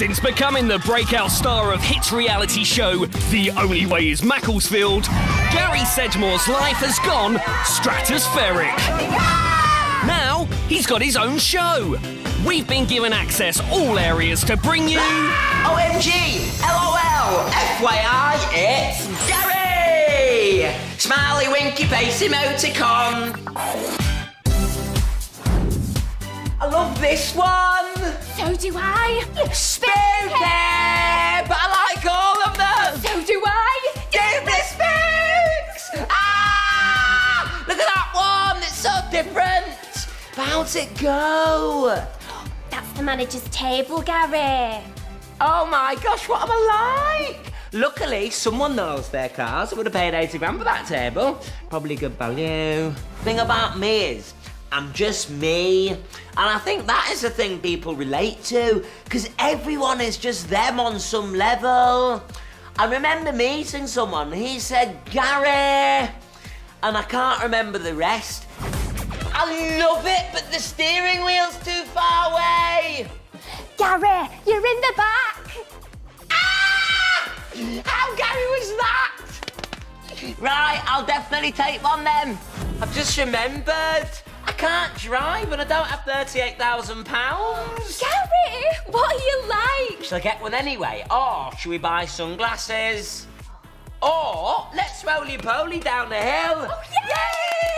Since becoming the breakout star of hit reality show The Only Way is Macclesfield, Gary Sedgemore's life has gone stratospheric. Now, he's got his own show. We've been given access all areas to bring you... OMG! LOL! FYI, it's Gary! Smiley, winky, face emoticon. I love this one! So do I. Spooky! But I like all of them! So do I. Give me spooks! Ah! Look at that one! It's so different! How's it go? That's the manager's table, Gary. Oh my gosh, what am I like? Luckily, someone knows their cars. I would have paid 80 grand for that table. Probably good value. Thing about me is, I'm just me. And I think that is the thing people relate to, because everyone is just them on some level. I remember meeting someone, he said, Gary, and I can't remember the rest. I love it, but the steering wheel's too far away. Gary, you're in the back. Ah! How Gary was that? Right, I'll definitely take one then. I've just remembered. I can't drive and I don't have £38,000. Gary, what are you like? Shall I get one anyway? Or should we buy sunglasses? Or let's roly-poly down the hill. Oh, yeah! Yay!